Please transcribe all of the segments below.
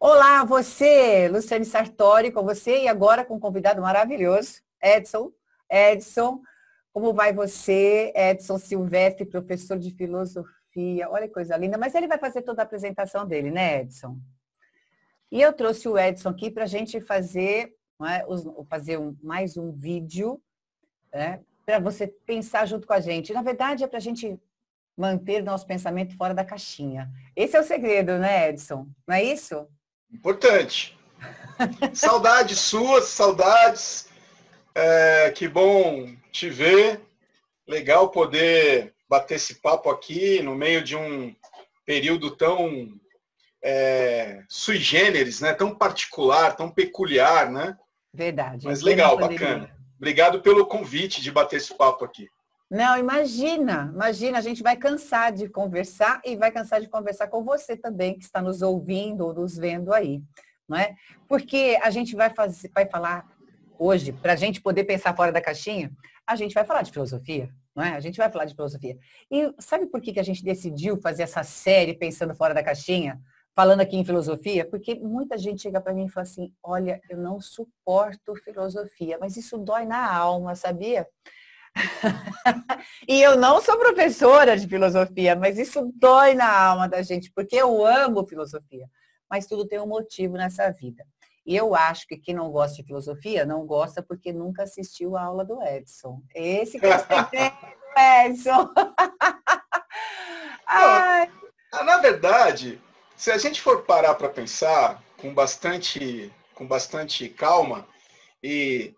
Olá, você, Luciane Sartori, com você e agora com um convidado maravilhoso, Edson. Edson, como vai você? Edson Silvestre, professor de filosofia. Olha que coisa linda, mas ele vai fazer toda a apresentação dele, né, Edson? E eu trouxe o Edson aqui para a gente fazer, não é, mais um vídeo, né, para você pensar junto com a gente. Na verdade, é para a gente manter nosso pensamento fora da caixinha. Esse é o segredo, né, Edson? Não é isso? Importante. Saudades suas, saudades. Que bom te ver. Legal poder bater esse papo aqui no meio de um período tão sui generis, né? Tão particular, tão peculiar, né? Verdade. Mas legal, bacana. Obrigado pelo convite de bater esse papo aqui. Não, imagina, a gente vai cansar de conversar e vai cansar de conversar com você também, que está nos ouvindo ou nos vendo aí, não é? Porque a gente vai falar hoje, para a gente poder pensar fora da caixinha, a gente vai falar de filosofia, não é? A gente vai falar de filosofia. E sabe por que a gente decidiu fazer essa série Pensando Fora da Caixinha, falando aqui em filosofia? Porque muita gente chega para mim e fala assim, olha, eu não suporto filosofia, mas isso dói na alma, sabia? E eu não sou professora de filosofia, mas isso dói na alma da gente, porque eu amo filosofia. Mas tudo tem um motivo nessa vida. E eu acho que quem não gosta de filosofia, não gosta porque nunca assistiu a aula do Edson. Esse que é o segredo, Edson. Ai. Na verdade, se a gente for parar para pensar com bastante calma e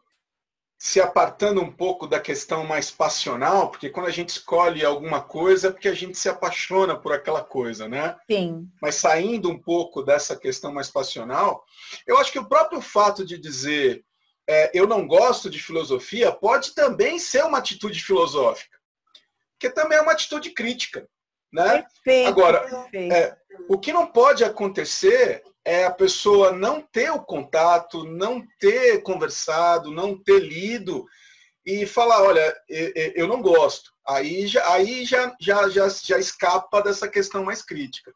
se apartando um pouco da questão mais passional, porque quando a gente escolhe alguma coisa é porque a gente se apaixona por aquela coisa, né? Sim. Mas saindo um pouco dessa questão mais passional, eu acho que o próprio fato de dizer eu não gosto de filosofia pode também ser uma atitude filosófica, que também é uma atitude crítica, né? Perfeito, agora, perfeito. O que não pode acontecer é a pessoa não ter o contato, não ter conversado, não ter lido e falar, olha, eu não gosto. Aí já escapa dessa questão mais crítica.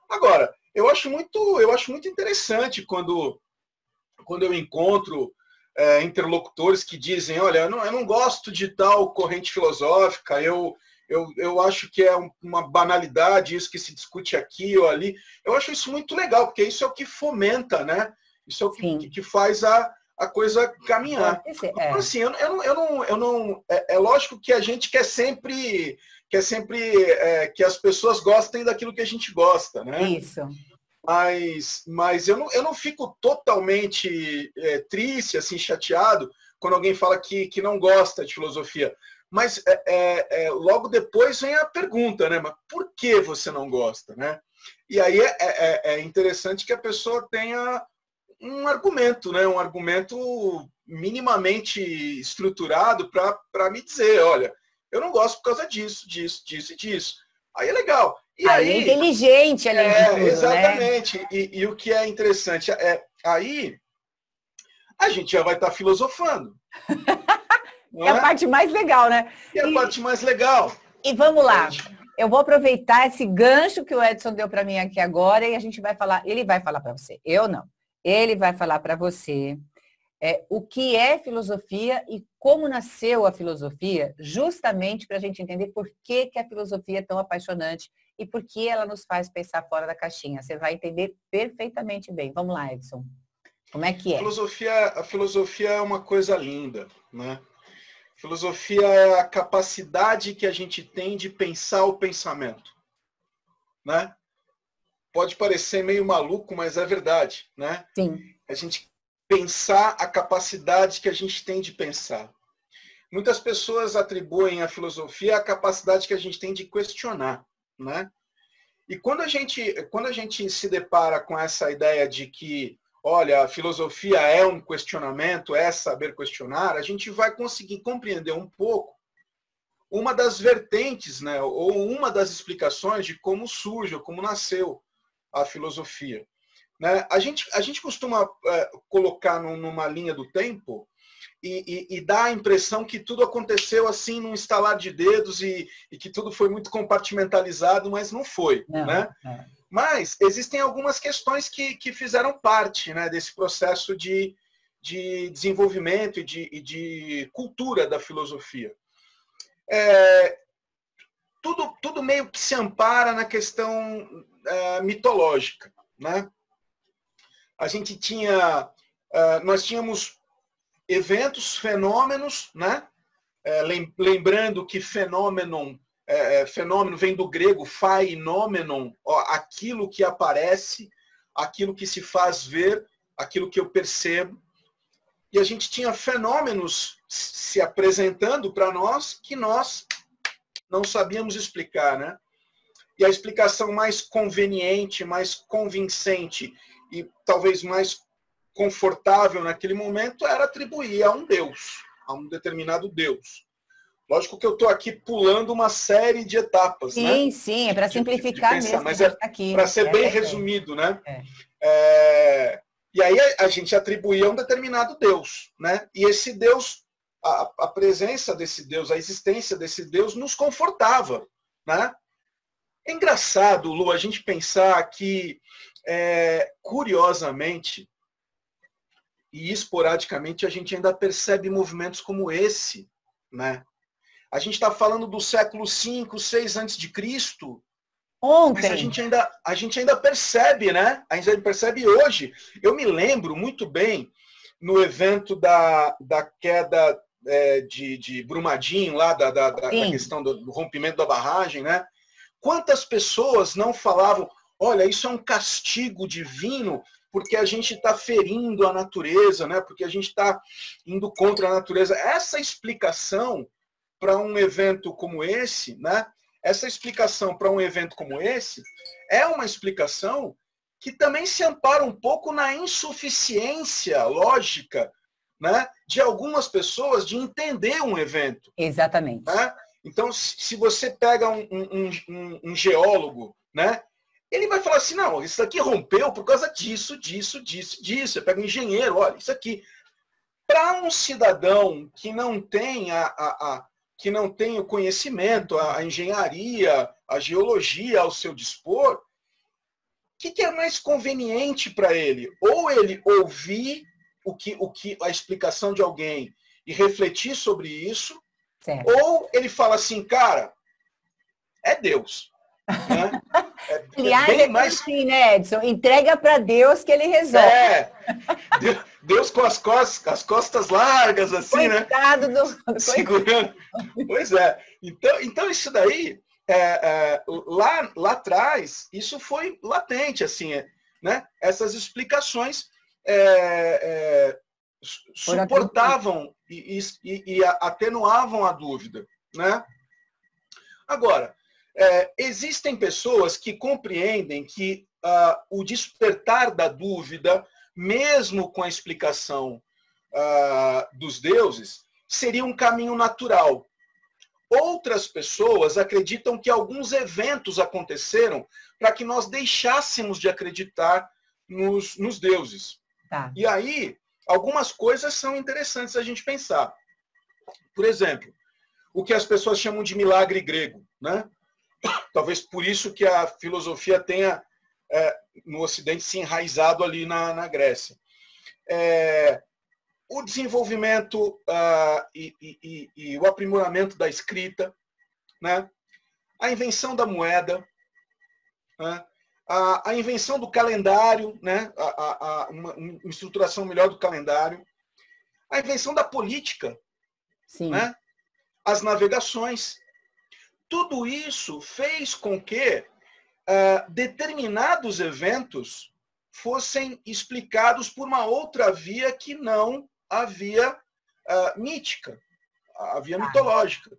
Agora, eu acho muito interessante quando eu encontro interlocutores que dizem, olha, eu não gosto de tal corrente filosófica, eu acho que é uma banalidade isso que se discute aqui ou ali. Eu acho isso muito legal, porque isso é o que fomenta, né? Isso é o que faz a coisa caminhar. Então, assim, eu não, é lógico que a gente quer sempre que as pessoas gostem daquilo que a gente gosta, né? Isso. Mas eu não fico totalmente triste, assim, chateado, quando alguém fala que não gosta de filosofia. Mas logo depois vem a pergunta, né? Mas por que você não gosta, né? E aí é interessante que a pessoa tenha um argumento, né? Um argumento minimamente estruturado para me dizer, olha, eu não gosto por causa disso e disso. Aí é legal. E aí é inteligente, além de tudo, exatamente. Né? E o que é interessante aí a gente já vai estar filosofando. É a parte mais legal, né? E a parte mais legal. E vamos lá. Eu vou aproveitar esse gancho que o Edson deu para mim aqui agora e a gente vai falar. Ele vai falar para você. Eu não. Ele vai falar para você o que é filosofia e como nasceu a filosofia, justamente para a gente entender por que a filosofia é tão apaixonante e por que ela nos faz pensar fora da caixinha. Você vai entender perfeitamente bem. Vamos lá, Edson. Como é que é? A filosofia é uma coisa linda, né? Filosofia é a capacidade que a gente tem de pensar o pensamento, né? Pode parecer meio maluco, mas é verdade, né? Sim. A gente pensar a capacidade que a gente tem de pensar. Muitas pessoas atribuem à filosofia a capacidade que a gente tem de questionar, né? E quando a gente se depara com essa ideia de que olha, a filosofia é um questionamento, é saber questionar, a gente vai conseguir compreender um pouco uma das vertentes, né, ou uma das explicações de como surge, ou como nasceu a filosofia. Né? A gente costuma colocar numa linha do tempo e dá a impressão que tudo aconteceu assim num estalar de dedos e que tudo foi muito compartimentalizado, mas não foi. Não, né? Mas existem algumas questões que fizeram parte, né, desse processo de desenvolvimento e de cultura da filosofia. Tudo meio que se ampara na questão mitológica, né? Nós tínhamos eventos, fenômenos, né? Lembrando que fenômeno vem do grego phainomenon, aquilo que aparece, aquilo que se faz ver, aquilo que eu percebo. E a gente tinha fenômenos se apresentando para nós que nós não sabíamos explicar, né? E a explicação mais conveniente, mais convincente e talvez mais confortável naquele momento era atribuir a um Deus, a um determinado Deus. Lógico que eu estou aqui pulando uma série de etapas, sim, né? Sim, sim, é para simplificar mesmo. Mas é para ser bem resumido, né? E aí a gente atribuía a um determinado Deus, né? E esse Deus, a presença desse Deus, a existência desse Deus nos confortava, né? É engraçado, Lu, a gente pensar que, curiosamente e esporadicamente, a gente ainda percebe movimentos como esse, né? A gente está falando do século V, VI a.C., ontem. Mas a gente ainda percebe, né? A gente percebe hoje. Eu me lembro muito bem no evento da queda de Brumadinho, lá da questão do rompimento da barragem, né? Quantas pessoas não falavam, olha, isso é um castigo divino porque a gente está ferindo a natureza, né? Porque a gente está indo contra a natureza. Essa explicação para um evento como esse, né? Essa explicação para um evento como esse é uma explicação que também se ampara um pouco na insuficiência lógica, né, de algumas pessoas de entender um evento. Exatamente. Né? Então, se você pega um geólogo, né, ele vai falar assim, não, isso aqui rompeu por causa disso, disso, disso, disso. Você pega um engenheiro, olha, isso aqui. Para um cidadão que não tem que não tem o conhecimento, a engenharia, a geologia ao seu dispor, o que é mais conveniente para ele? Ou ele ouvir a explicação de alguém e refletir sobre isso, certo. Ou ele fala assim, cara, é Deus. Né? Aliás, mais assim, né, Edson? Entrega para Deus que ele resolve. Deus com as costas largas, assim, coitado, né? Segurando. Pois é. Então isso daí, lá atrás, isso foi latente, assim, né? Essas explicações suportavam e atenuavam a dúvida, né? Agora, existem pessoas que compreendem que o despertar da dúvida, mesmo com a explicação dos deuses, seria um caminho natural. Outras pessoas acreditam que alguns eventos aconteceram para que nós deixássemos de acreditar nos deuses. Tá. E aí, algumas coisas são interessantes a gente pensar. Por exemplo, o que as pessoas chamam de milagre grego, né? Talvez por isso que a filosofia tenha, no Ocidente, se enraizado ali na Grécia. O desenvolvimento e o aprimoramento da escrita, né? A invenção da moeda, né? A invenção do calendário, né? Uma estruturação melhor do calendário, a invenção da política, sim, né? As navegações. Tudo isso fez com que determinados eventos fossem explicados por uma outra via que não a via mítica, a via mitológica.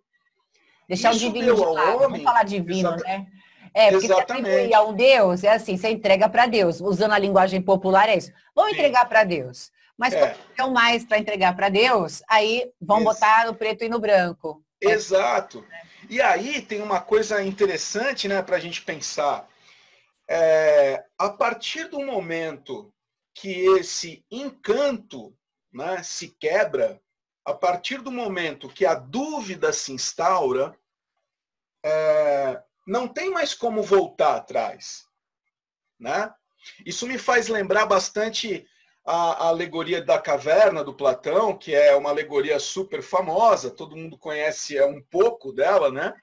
Deixar isso o divino de lado, vamos falar divino, né? Porque se atribuir a um Deus, assim, você entrega para Deus. Usando a linguagem popular, é isso. Vamos entregar para Deus. Mas quando não mais para entregar para Deus, aí vão botar no preto e no branco. Exato. E aí tem uma coisa interessante, né, para a gente pensar. A partir do momento que esse encanto, né, se quebra, a partir do momento que a dúvida se instaura, não tem mais como voltar atrás. né? Isso me faz lembrar bastante a alegoria da caverna do Platão, que é uma alegoria super famosa, todo mundo conhece um pouco dela, né?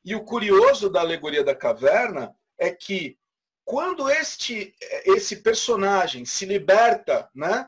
E o curioso da alegoria da caverna é que quando esse personagem se liberta, né,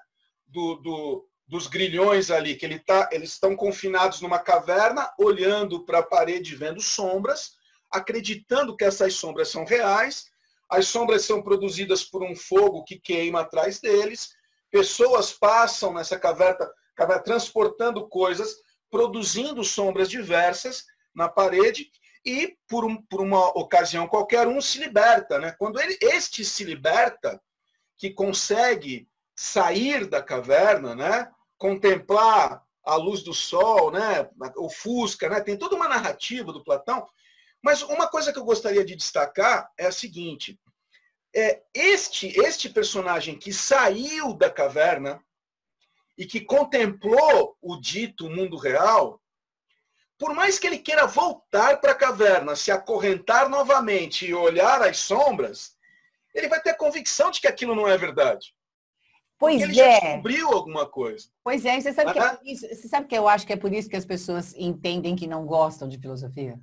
dos grilhões ali, que eles estão confinados numa caverna, olhando para a parede, vendo sombras, acreditando que essas sombras são reais, as sombras são produzidas por um fogo que queima atrás deles, pessoas passam nessa caverna transportando coisas, produzindo sombras diversas na parede, e por uma ocasião qualquer, um se liberta, né? Quando este se liberta, que consegue sair da caverna, né? Contemplar a luz do sol, né? O Fusca, né? Tem toda uma narrativa do Platão. Mas uma coisa que eu gostaria de destacar é a seguinte: este personagem que saiu da caverna e que contemplou o dito mundo real, por mais que ele queira voltar para a caverna, se acorrentar novamente e olhar as sombras, ele vai ter a convicção de que aquilo não é verdade. Pois porque ele já descobriu alguma coisa. Pois é, você sabe que é por isso, você sabe que eu acho que é por isso que as pessoas entendem que não gostam de filosofia?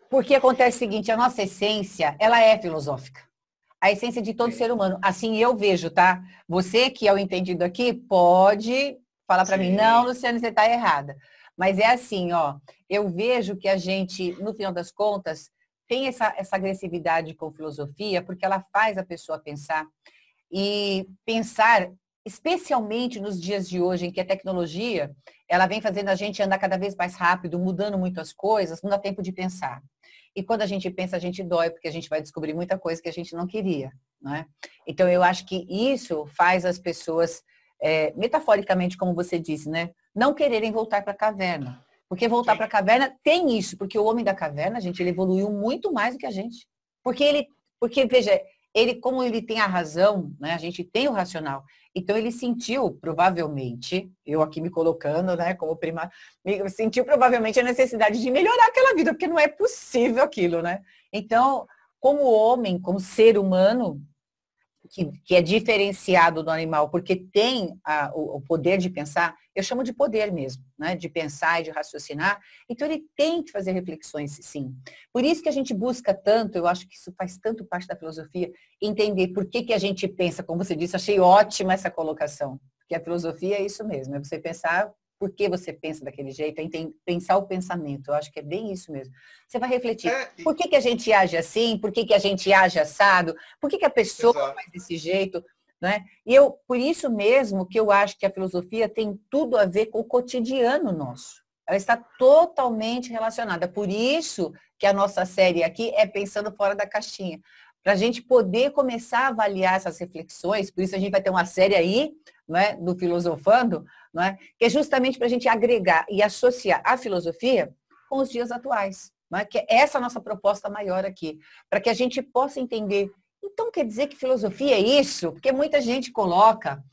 Porque acontece o seguinte, a nossa essência, ela é filosófica. A essência de todo ser humano. Assim eu vejo, tá? Você que é o entendido aqui, pode falar para mim, não, Luciane, você está errada. Mas é assim, ó, eu vejo que a gente, no final das contas, tem essa agressividade com filosofia, porque ela faz a pessoa pensar. E pensar, especialmente nos dias de hoje, em que a tecnologia, ela vem fazendo a gente andar cada vez mais rápido, mudando muito as coisas, não dá tempo de pensar. E quando a gente pensa, a gente dói, porque a gente vai descobrir muita coisa que a gente não queria, né? Então, eu acho que isso faz as pessoas, metaforicamente, como você disse, né? Não quererem voltar para a caverna. Porque voltar para a caverna tem isso, porque o homem da caverna, gente, ele evoluiu muito mais do que a gente. Porque veja, como ele tem a razão, né? A gente tem o racional. Então, ele sentiu, provavelmente, eu aqui me colocando, né, como primário, sentiu provavelmente a necessidade de melhorar aquela vida, porque não é possível aquilo, né? Então, como homem, como ser humano, que é diferenciado do animal, porque tem o poder de pensar, eu chamo de poder mesmo, né? De pensar e de raciocinar. Então, ele tem que fazer reflexões, sim. Por isso que a gente busca tanto, eu acho que isso faz tanto parte da filosofia, entender por que a gente pensa, como você disse, achei ótima essa colocação. Porque a filosofia é isso mesmo, é você pensar por que você pensa daquele jeito, é pensar o pensamento. Eu acho que é bem isso mesmo. Você vai refletir, por que a gente age assim, por que a gente age assado, por que a pessoa faz desse jeito, né? E por isso mesmo que eu acho que a filosofia tem tudo a ver com o cotidiano nosso. Ela está totalmente relacionada. Por isso que a nossa série aqui é Pensando Fora da Caixinha. Para a gente poder começar a avaliar essas reflexões, por isso a gente vai ter uma série aí, né, do Filosofando, né, que é justamente para a gente agregar e associar a filosofia com os dias atuais. Né, que é essa a nossa proposta maior aqui, para que a gente possa entender. Então, quer dizer que filosofia é isso? Porque muita gente coloca,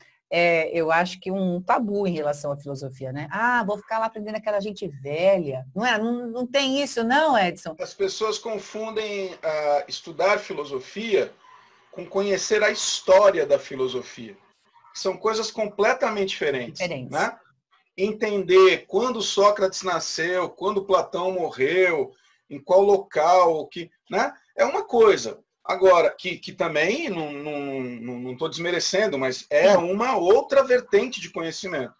eu acho que um tabu em relação à filosofia, né? Ah, vou ficar lá aprendendo aquela gente velha. Não é? Não tem isso, não, Edson? As pessoas confundem estudar filosofia com conhecer a história da filosofia. São coisas completamente diferentes. Né? Entender quando Sócrates nasceu, quando Platão morreu, em qual local, né? É uma coisa. Agora, que também, não estou desmerecendo, mas é uma outra vertente de conhecimento.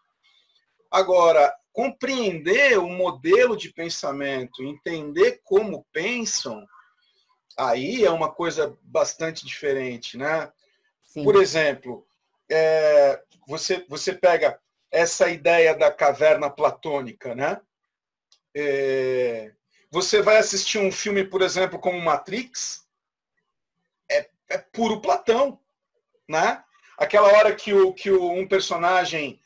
Agora, compreender o modelo de pensamento, entender como pensam, aí é uma coisa bastante diferente, né? Sim. Por exemplo, você pega essa ideia da caverna platônica, né? Você vai assistir um filme, por exemplo, como Matrix, é puro Platão, né? Aquela hora que o personagem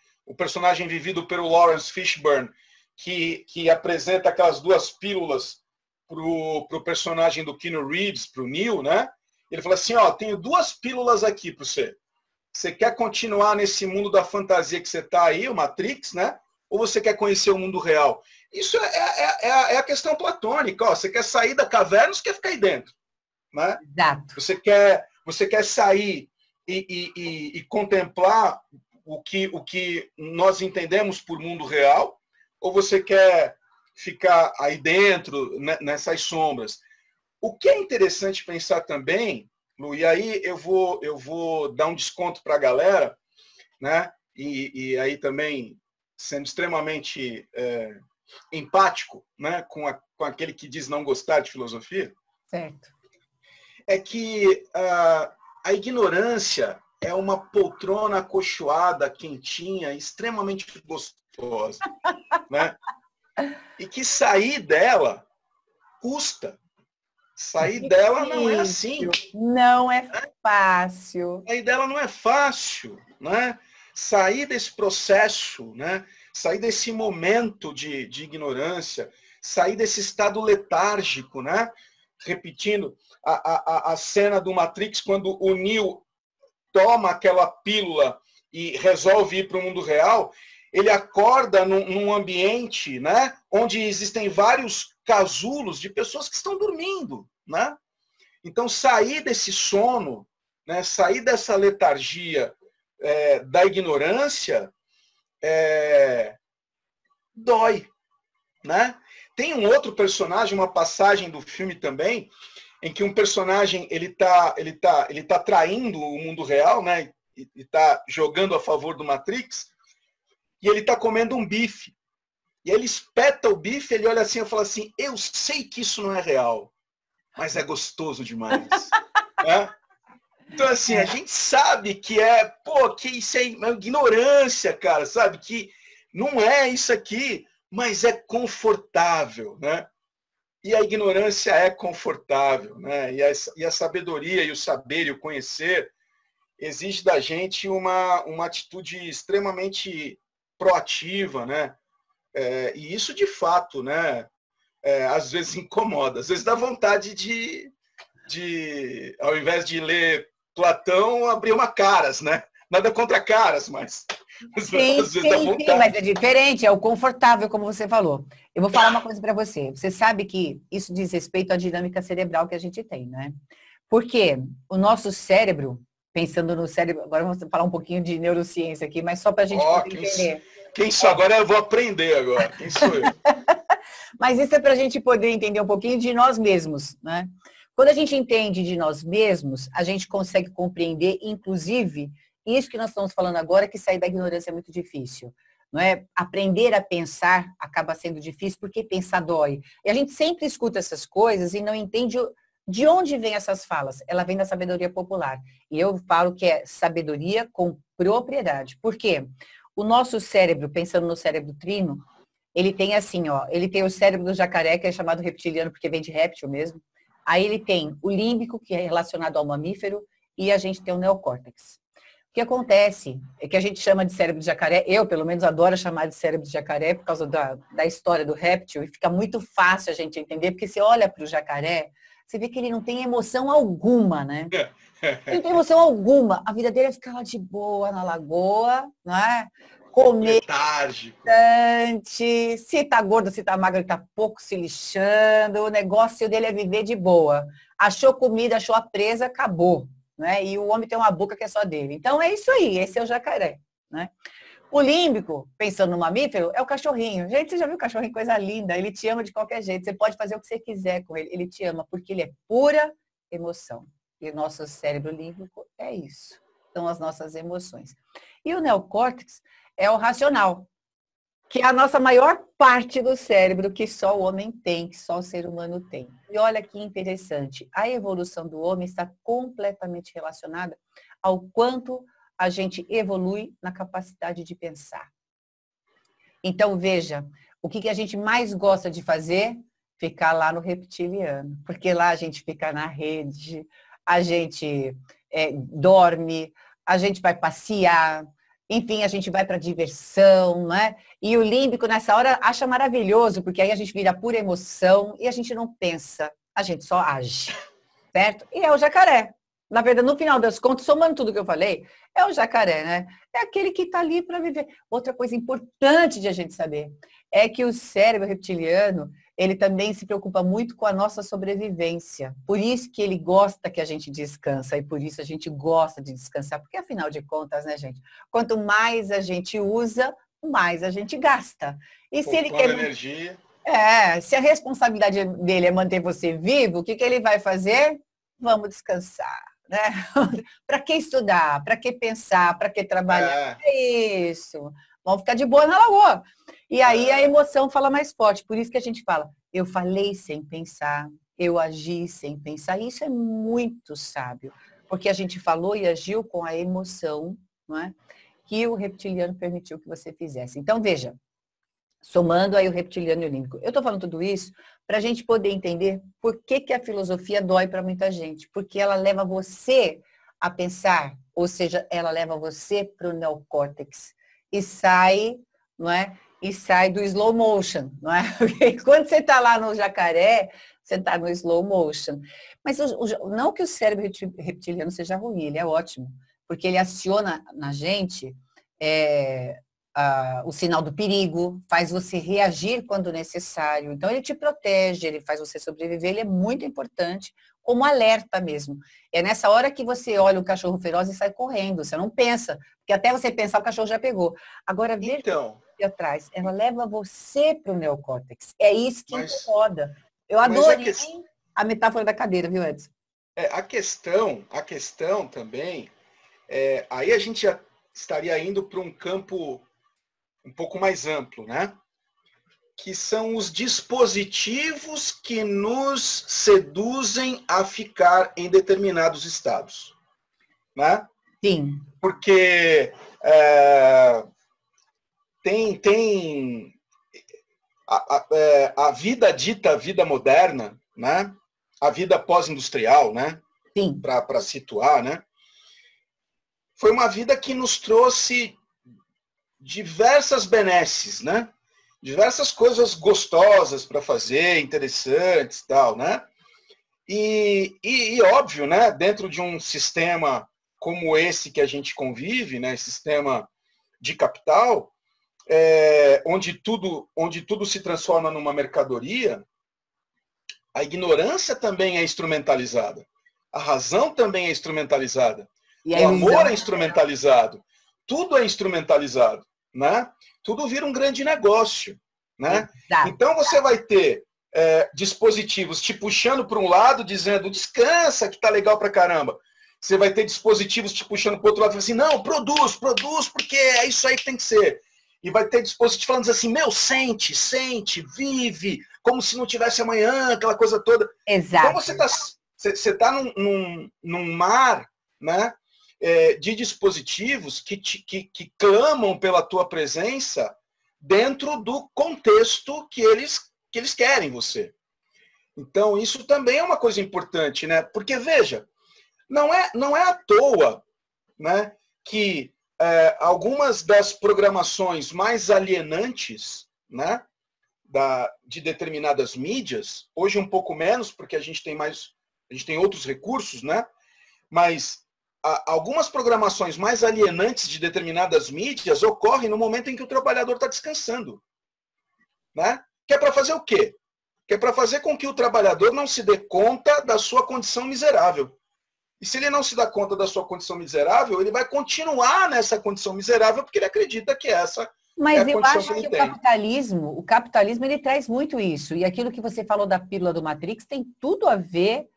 vivido pelo Lawrence Fishburne, que apresenta aquelas duas pílulas pro personagem do Keanu Reeves, pro Neo, né? Ele fala assim, ó, tenho duas pílulas aqui para você. Você quer continuar nesse mundo da fantasia que você está aí, o Matrix, né? Ou você quer conhecer o mundo real? Isso é a questão platônica. Ó, você quer sair da caverna ou você quer ficar aí dentro? né? Exato. Você quer sair e contemplar o que nós entendemos por mundo real, ou você quer ficar aí dentro, né, nessas sombras? O que é interessante pensar também, Lu, e aí eu vou dar um desconto para a galera, né? E aí também sendo extremamente empático, né, com aquele que diz não gostar de filosofia, certo, é que a ignorância é uma poltrona acolchoada, quentinha, extremamente gostosa, né? E que sair dela custa. Sair dela não é assim. Não é fácil. Sair dela não é fácil, né? Sair desse processo, né? Sair desse momento de ignorância, sair desse estado letárgico, né? Repetindo a cena do Matrix, quando o Neo toma aquela pílula e resolve ir para o mundo real, ele acorda num ambiente, né, onde existem vários casulos de pessoas que estão dormindo, né? Então, sair desse sono, né, sair dessa letargia da ignorância, dói, né? Tem um outro personagem, uma passagem do filme também, em que um personagem ele tá traindo o mundo real, né? E está jogando a favor do Matrix, e ele está comendo um bife. E ele espeta o bife, ele olha assim e fala assim: eu sei que isso não é real, mas é gostoso demais. Né? Então, assim, a gente sabe que que isso é uma ignorância, cara, sabe? Que não é isso aqui, mas é confortável, né? E a ignorância é confortável, né? E a sabedoria, e o saber, e o conhecer, exige da gente uma atitude extremamente proativa, né? E isso, de fato, né? Às vezes incomoda, às vezes dá vontade de ao invés de ler Platão, abrir uma Caras, né? Nada contra Caras, mas às vezes dá vontade. Sim, mas é diferente, é o confortável, como você falou. Eu vou falar uma coisa para você. Você sabe que isso diz respeito à dinâmica cerebral que a gente tem, né? Porque o nosso cérebro, pensando no cérebro, agora vamos falar um pouquinho de neurociência aqui, mas só para a gente poder entender. Quem sou agora? Eu vou aprender agora. Quem sou eu? Mas isso é para a gente poder entender um pouquinho de nós mesmos, né? Quando a gente entende de nós mesmos, a gente consegue compreender, inclusive, isso que nós estamos falando agora, que sair da ignorância é muito difícil. Não é? Aprender a pensar acaba sendo difícil, porque pensar dói. E a gente sempre escuta essas coisas e não entende de onde vem essas falas. Ela vem da sabedoria popular. E eu falo que é sabedoria com propriedade. Por quê? O nosso cérebro, pensando no cérebro trino, ele tem assim, ó, ele tem o cérebro do jacaré, que é chamado reptiliano, porque vem de réptil mesmo. Aí ele tem o límbico, que é relacionado ao mamífero, e a gente tem o neocórtex. O que acontece é que a gente chama de cérebro de jacaré, eu pelo menos adoro chamar de cérebro de jacaré por causa da história do réptil, e fica muito fácil a gente entender, porque você olha para o jacaré, você vê que ele não tem emoção alguma, né? Ele não tem emoção alguma. A vida dele é ficar lá de boa na lagoa, né? Comer bastante. Se tá gordo, se tá magro, ele tá pouco se lixando. O negócio dele é viver de boa. Achou comida, achou a presa, acabou. Né? E o homem tem uma boca que é só dele. Então é isso aí, esse é o jacaré. Né? O límbico, pensando no mamífero, é o cachorrinho. Gente, você já viu o cachorrinho? Coisa linda. Ele te ama de qualquer jeito. Você pode fazer o que você quiser com ele. Ele te ama porque ele é pura emoção. E o nosso cérebro límbico é isso. São as nossas emoções. E o neocórtex é o racional, que é a nossa maior parte do cérebro que só o homem tem, que só o ser humano tem. E olha que interessante, a evolução do homem está completamente relacionada ao quanto a gente evolui na capacidade de pensar. Então, veja, o que a gente mais gosta de fazer? Ficar lá no reptiliano, porque lá a gente fica na rede, a gente dorme, a gente vai passear, enfim, a gente vai para diversão, né? E o límbico nessa hora acha maravilhoso, porque aí a gente vira pura emoção e a gente não pensa, a gente só age, certo? E é o jacaré, na verdade, no final das contas, somando tudo que eu falei, é o jacaré, né? É aquele que está ali para viver. Outra coisa importante de a gente saber é que o cérebro reptiliano, ele também se preocupa muito com a nossa sobrevivência. Por isso que ele gosta que a gente descansa e por isso a gente gosta de descansar. Porque, afinal de contas, né, gente? Quanto mais a gente usa, mais a gente gasta. E se ele quer energia. se a responsabilidade dele é manter você vivo, o que ele vai fazer? Vamos descansar, né? Para que estudar? Para que pensar? Para que trabalhar? É isso. Vamos ficar de boa na lagoa. E aí a emoção fala mais forte. Por isso que a gente fala, eu falei sem pensar, eu agi sem pensar. E isso é muito sábio, porque a gente falou e agiu com a emoção, não é? Que o reptiliano permitiu que você fizesse. Então, veja, somando aí o reptiliano e o límbico. Eu estou falando tudo isso para a gente poder entender por que a filosofia dói para muita gente. Porque ela leva você a pensar, ou seja, ela leva você para o neocórtex e sai, não é? E sai do slow motion, não é? Porque quando você está lá no jacaré, você está no slow motion. Mas não que o cérebro reptiliano seja ruim, ele é ótimo, porque ele aciona na gente o sinal do perigo, faz você reagir quando necessário. Então, ele te protege, ele faz você sobreviver, ele é muito importante como alerta mesmo. É nessa hora que você olha o cachorro feroz e sai correndo, você não pensa, porque até você pensar o cachorro já pegou. Agora, veja aqui atrás, ela leva você para o neocórtex. É isso que incomoda. Eu adorei a metáfora da cadeira, viu, Edson? A questão também, aí a gente já estaria indo para um campo um pouco mais amplo, né? Que são os dispositivos que nos seduzem a ficar em determinados estados, né? Sim. Porque tem a vida dita vida moderna, né? A vida pós-industrial, né? Sim. Para situar, né? Foi uma vida que nos trouxe diversas benesses, né? Diversas coisas gostosas para fazer, interessantes e tal, né? E óbvio, né? Dentro de um sistema como esse que a gente convive, né? Sistema de capital, onde tudo se transforma numa mercadoria, a ignorância também é instrumentalizada. A razão também é instrumentalizada. O amor é instrumentalizado. Tudo é instrumentalizado, né? Tudo vira um grande negócio, né? Exato. Então você vai ter dispositivos te puxando para um lado, dizendo descansa que tá legal pra caramba. Você vai ter dispositivos te puxando para o outro lado, assim, não, produz, porque é isso aí que tem que ser. E vai ter dispositivos falando assim, meu, sente, vive, como se não tivesse amanhã, aquela coisa toda. Exato. Então você tá num mar, né? De dispositivos que clamam pela tua presença dentro do contexto que eles querem você. Então, isso também é uma coisa importante, né? Porque, veja, não é à toa, né, que algumas das programações mais alienantes, né, de determinadas mídias, hoje um pouco menos, porque a gente tem outros recursos, né? Mas algumas programações mais alienantes de determinadas mídias ocorrem no momento em que o trabalhador está descansando, né? Que é para fazer o quê? Que é para fazer com que o trabalhador não se dê conta da sua condição miserável. E se ele não se dá conta da sua condição miserável, ele vai continuar nessa condição miserável porque ele acredita que essa Mas é a eu condição acho que ele que o capitalismo ele traz muito isso. E aquilo que você falou da pílula do Matrix tem tudo a ver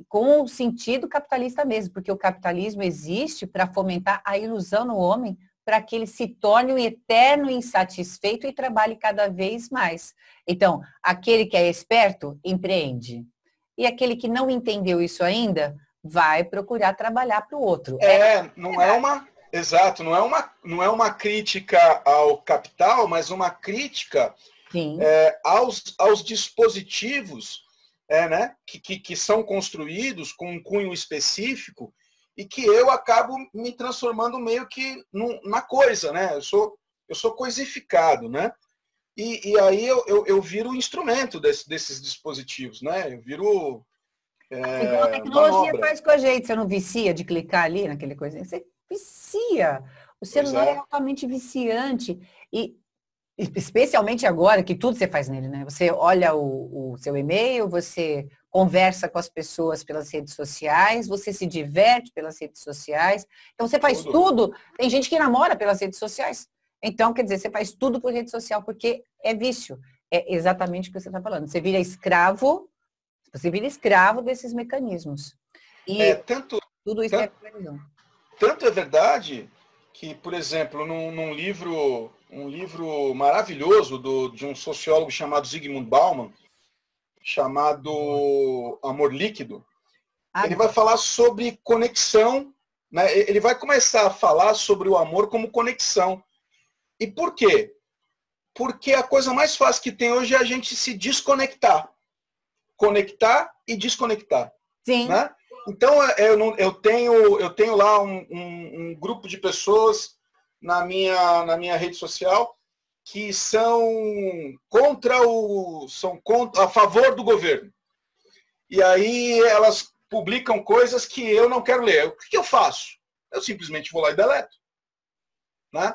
com o sentido capitalista mesmo, porque o capitalismo existe para fomentar a ilusão no homem, para que ele se torne um eterno insatisfeito e trabalhe cada vez mais. Então, aquele que é esperto, empreende. E aquele que não entendeu isso ainda, vai procurar trabalhar para o outro. Exato, não é uma crítica ao capital, mas uma crítica aos dispositivos né, que são construídos com um cunho específico e que eu acabo me transformando meio que na coisa, né? Eu sou coisificado, né? E aí eu viro instrumento desses dispositivos, né? Eu viro Igual a tecnologia manobra. faz com a gente. Você não vicia de clicar ali naquele coisinha? Você vicia. O celular é altamente viciante. E especialmente agora, que tudo você faz nele, né? Você olha o seu e-mail, você conversa com as pessoas pelas redes sociais, você se diverte pelas redes sociais. Então, você faz tudo. Tem gente que namora pelas redes sociais. Então, quer dizer, você faz tudo por rede social, porque é vício. É exatamente o que você está falando. Você vira escravo desses mecanismos. E Tanto, tudo isso é prisão. tanto é verdade que, por exemplo, num livro, um livro maravilhoso de um sociólogo chamado Zygmunt Bauman, chamado Amor Líquido, ele vai falar sobre conexão, né? Ele vai começar a falar sobre o amor como conexão. E por quê? Porque a coisa mais fácil que tem hoje é a gente se desconectar. Conectar e desconectar. Sim. Né? Então, eu tenho lá um grupo de pessoas na minha rede social que são a favor do governo. E aí elas publicam coisas que eu não quero ler. O que eu faço? Eu simplesmente vou lá e deleto. Né?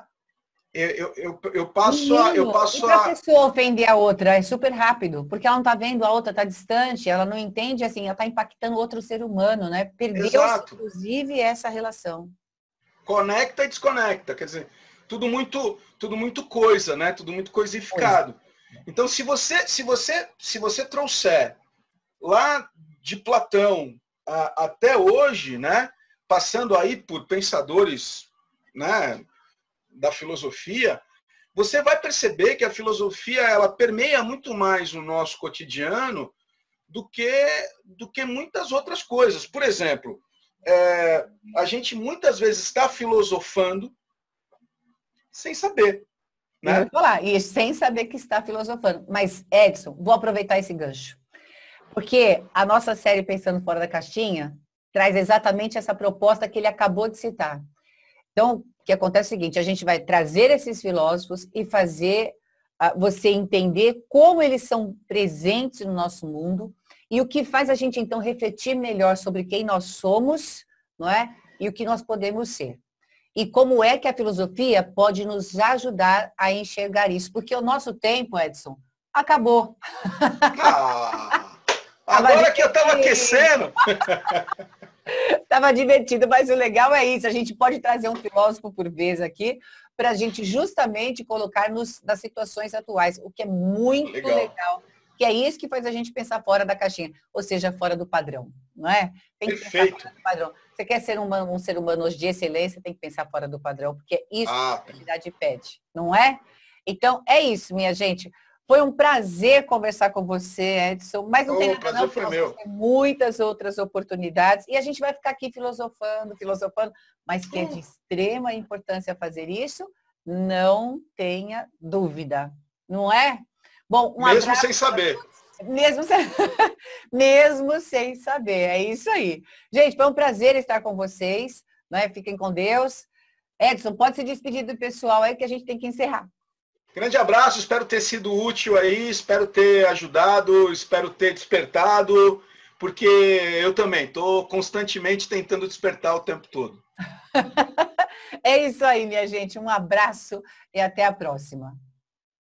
Eu passo e para a pessoa ofender a outra é super rápido, porque ela não está vendo, a outra está distante, ela não entende, assim, ela está impactando outro ser humano, né? Perdeu-se, inclusive, essa relação. Conecta e desconecta, quer dizer, tudo muito coisa, né? Tudo muito coisificado. Então, se você trouxer lá de Platão até hoje, né? Passando aí por pensadores, né? Da filosofia, você vai perceber que a filosofia ela permeia muito mais o nosso cotidiano do que muitas outras coisas. Por exemplo, a gente muitas vezes está filosofando sem saber. Né? Eu vou falar, e sem saber que está filosofando. Mas, Edson, vou aproveitar esse gancho. Porque a nossa série Pensando Fora da Caixinha traz exatamente essa proposta que ele acabou de citar. Então, o que acontece é o seguinte, a gente vai trazer esses filósofos e fazer você entender como eles são presentes no nosso mundo e o que faz a gente, então, refletir melhor sobre quem nós somos, não é? E o que nós podemos ser. E como é que a filosofia pode nos ajudar a enxergar isso. Porque o nosso tempo, Edson, acabou. Agora que eu estava aquecendo... Estava divertido, mas o legal é isso. A gente pode trazer um filósofo por vez aqui para a gente justamente colocar nas situações atuais, o que é muito legal. Que é isso que faz a gente pensar fora da caixinha, ou seja, fora do padrão, não é? Tem que pensar fora do padrão. Você quer ser um ser humano de excelência, tem que pensar fora do padrão, porque é isso que a realidade pede, não é? Então, é isso, minha gente. Foi um prazer conversar com você, Edson, mas não tem nada não, porque nós temos muitas outras oportunidades e a gente vai ficar aqui filosofando, mas que é de extrema importância fazer isso, não tenha dúvida, não é? Bom, mesmo sem saber. Mesmo sem saber, é isso aí. Gente, foi um prazer estar com vocês, né? Fiquem com Deus. Edson, pode se despedir do pessoal aí que a gente tem que encerrar. Grande abraço, espero ter sido útil aí, espero ter ajudado, espero ter despertado, porque eu também estou constantemente tentando despertar o tempo todo. É isso aí, minha gente. Um abraço e até a próxima.